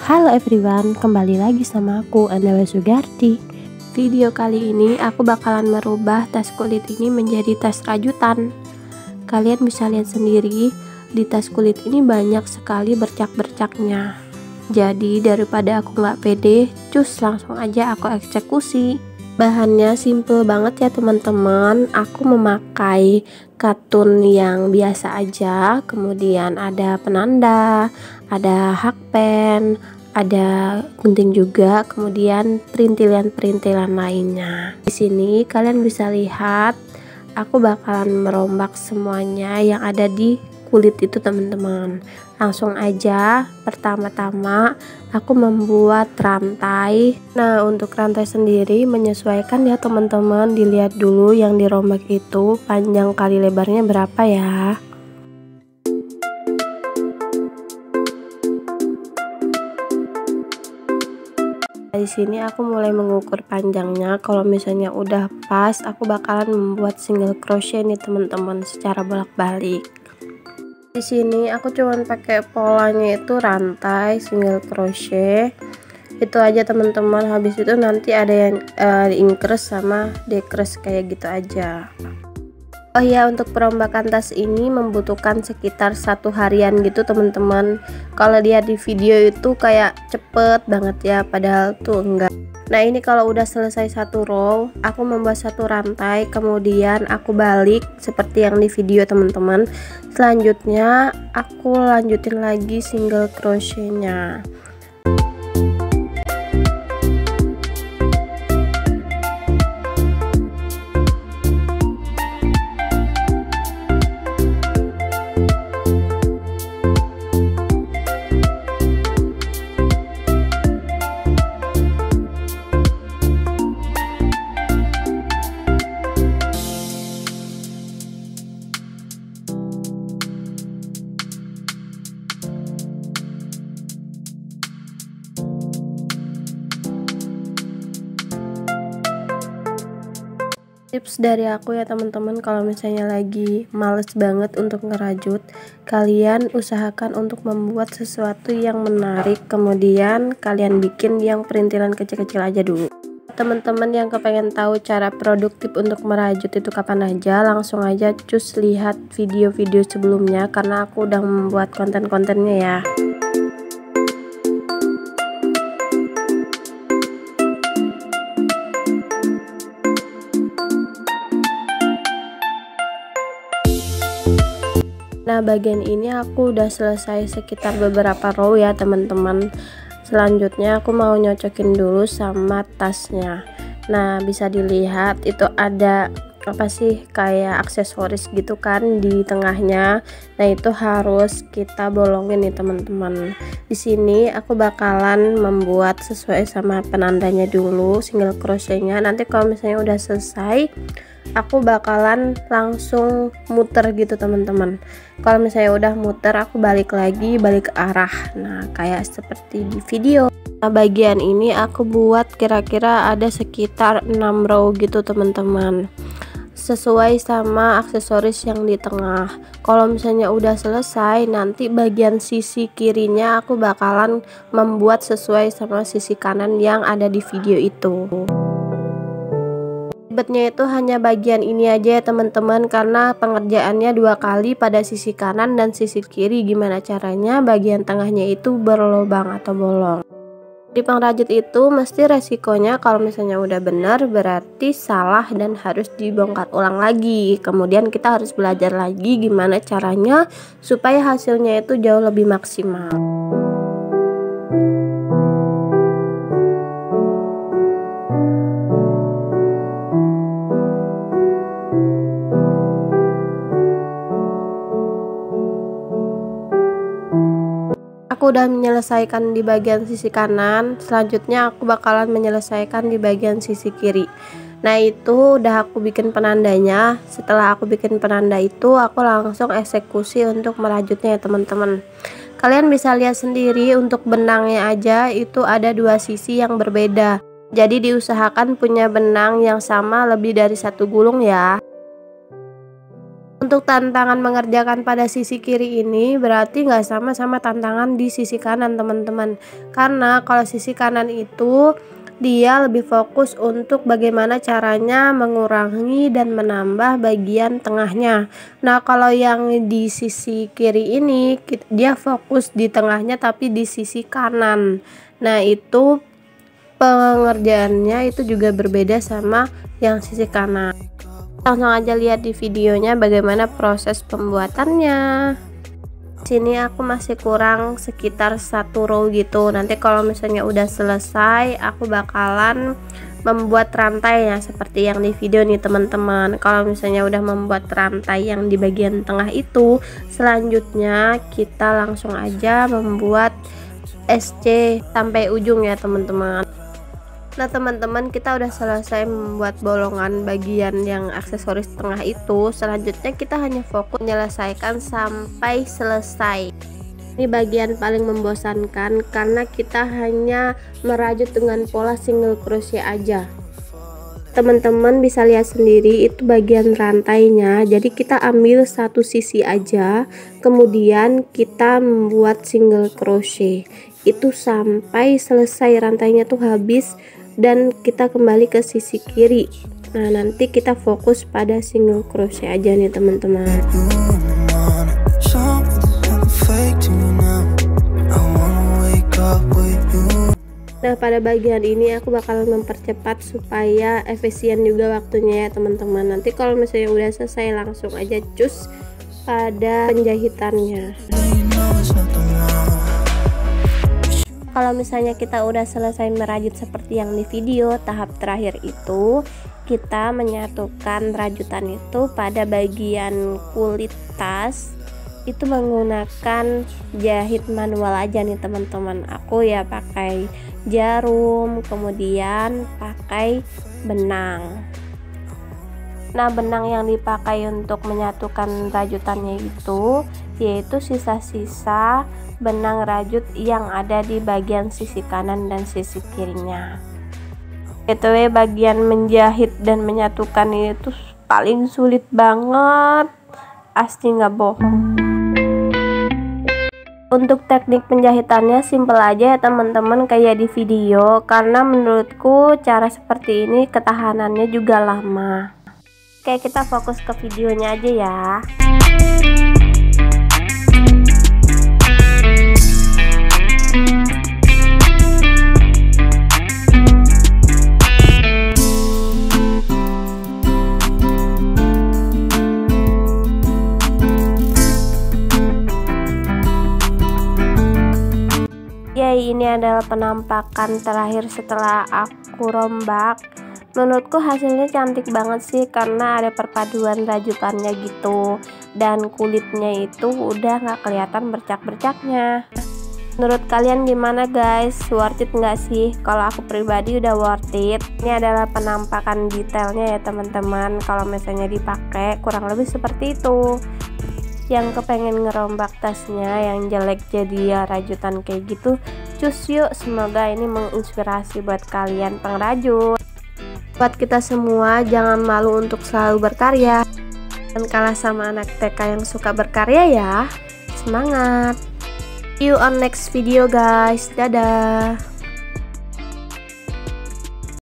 Halo everyone, kembali lagi sama aku Andawa Sugarti. Video kali ini aku bakalan merubah tas kulit ini menjadi tas rajutan. Kalian bisa lihat sendiri, di tas kulit ini banyak sekali bercak-bercaknya. Jadi daripada aku nggak pede, cus langsung aja aku eksekusi. Bahannya simple banget ya teman-teman. Aku memakai katun yang biasa aja, kemudian ada penanda, ada hakpen, ada gunting juga, kemudian perintilan-perintilan lainnya. Di sini kalian bisa lihat aku bakalan merombak semuanya yang ada di kulit itu teman-teman. Langsung aja, pertama-tama aku membuat rantai. Nah, untuk rantai sendiri menyesuaikan ya teman-teman, dilihat dulu yang dirombak itu panjang kali lebarnya berapa ya. Di sini aku mulai mengukur panjangnya. Kalau misalnya udah pas, aku bakalan membuat single crochet nih teman-teman secara bolak-balik. Di sini aku cuman pakai polanya itu rantai single crochet. Itu aja teman-teman. Habis itu nanti ada yang increase sama decrease kayak gitu aja. Oh ya, untuk perombakan tas ini membutuhkan sekitar 1 harian gitu teman-teman. Kalau lihat di video itu kayak cepet banget ya, padahal tuh enggak. Nah, ini kalau udah selesai satu row, aku membuat satu rantai, kemudian aku balik seperti yang di video teman-teman. Selanjutnya aku lanjutin lagi single crochetnya. Tips dari aku ya teman-teman, kalau misalnya lagi males banget untuk ngerajut, kalian usahakan untuk membuat sesuatu yang menarik, kemudian kalian bikin yang perintilan kecil-kecil aja dulu. Teman-teman yang kepengen tahu cara produktif untuk merajut itu kapan aja, langsung aja cus lihat video-video sebelumnya karena aku udah membuat konten-kontennya ya. Nah, bagian ini aku udah selesai sekitar beberapa row ya teman-teman. Selanjutnya aku mau nyocokin dulu sama tasnya. Nah, bisa dilihat itu ada apa sih, kayak aksesoris gitu kan di tengahnya. Nah, itu harus kita bolongin nih teman-teman. Di sini aku bakalan membuat sesuai sama penandanya dulu single crochetnya. Nanti kalau misalnya udah selesai, aku bakalan langsung muter gitu teman-teman. Kalau misalnya udah muter, aku balik lagi, balik ke arah. Nah, kayak seperti di video. Nah, bagian ini aku buat kira-kira ada sekitar 6 row gitu teman-teman, sesuai sama aksesoris yang di tengah. Kalau misalnya udah selesai, nanti bagian sisi kirinya aku bakalan membuat sesuai sama sisi kanan yang ada di video itu. Ribetnya itu hanya bagian ini aja ya teman-teman, karena pengerjaannya 2 kali pada sisi kanan dan sisi kiri. Gimana caranya bagian tengahnya itu berlubang atau bolong. Di pengrajut itu mesti resikonya kalau misalnya udah benar berarti salah dan harus dibongkar ulang lagi. Kemudian kita harus belajar lagi gimana caranya supaya hasilnya itu jauh lebih maksimal. Aku udah menyelesaikan di bagian sisi kanan, selanjutnya aku bakalan menyelesaikan di bagian sisi kiri. Nah, itu udah aku bikin penandanya. Setelah aku bikin penanda itu, aku langsung eksekusi untuk merajutnya ya teman-teman. Kalian bisa lihat sendiri untuk benangnya aja itu ada 2 sisi yang berbeda. Jadi diusahakan punya benang yang sama lebih dari 1 gulung ya. Untuk tantangan mengerjakan pada sisi kiri ini berarti nggak sama tantangan di sisi kanan teman-teman. Karena kalau sisi kanan itu dia lebih fokus untuk bagaimana caranya mengurangi dan menambah bagian tengahnya. Nah kalau yang di sisi kiri ini dia fokus di tengahnya tapi di sisi kanan. Nah itu pengerjaannya itu juga berbeda sama yang sisi kanan. Langsung aja lihat di videonya bagaimana proses pembuatannya. Sini aku masih kurang sekitar 1 row gitu. Nanti kalau misalnya udah selesai aku bakalan membuat rantainya seperti yang di video nih teman-teman. Kalau misalnya udah membuat rantai yang di bagian tengah itu, selanjutnya kita langsung aja membuat SC sampai ujung ya teman-teman. Nah teman-teman, kita udah selesai membuat bolongan bagian yang aksesoris tengah itu. Selanjutnya kita hanya fokus menyelesaikan sampai selesai. Ini bagian paling membosankan karena kita hanya merajut dengan pola single crochet aja. Teman-teman bisa lihat sendiri itu bagian rantainya. Jadi kita ambil satu sisi aja, kemudian kita membuat single crochet itu sampai selesai rantainya tuh habis, dan kita kembali ke sisi kiri. Nah nanti kita fokus pada single crochet aja nih teman-teman. Nah pada bagian ini aku bakalan mempercepat supaya efisien juga waktunya ya teman-teman. Nanti kalau misalnya udah selesai langsung aja cus pada penjahitannya. Kalau misalnya kita udah selesai merajut seperti yang di video, tahap terakhir itu kita menyatukan rajutan itu pada bagian kulit tas itu menggunakan jahit manual aja nih teman-teman. Aku ya pakai jarum, kemudian pakai benang. Nah benang yang dipakai untuk menyatukan rajutannya itu yaitu sisa-sisa benang rajut yang ada di bagian sisi kanan dan sisi kirinya. Itu bagian menjahit dan menyatukan itu paling sulit banget, asli nggak bohong. Untuk teknik penjahitannya simple aja ya teman-teman kayak di video, karena menurutku cara seperti ini ketahanannya juga lama. Oke kita fokus ke videonya aja ya. Ini adalah penampakan terakhir setelah aku rombak. Menurutku hasilnya cantik banget sih karena ada perpaduan rajutannya gitu, dan kulitnya itu udah nggak kelihatan bercak-bercaknya. Menurut kalian gimana guys, worth it nggak sih? Kalau aku pribadi udah worth it. Ini adalah penampakan detailnya ya teman-teman. Kalau misalnya dipakai kurang lebih seperti itu. Yang kepengen ngerombak tasnya yang jelek jadi ya rajutan kayak gitu, cus yuk, semoga ini menginspirasi buat kalian pengrajut. Buat kita semua jangan malu untuk selalu berkarya, dan kalah sama anak TK yang suka berkarya ya. Semangat. See you on next video guys, dadah.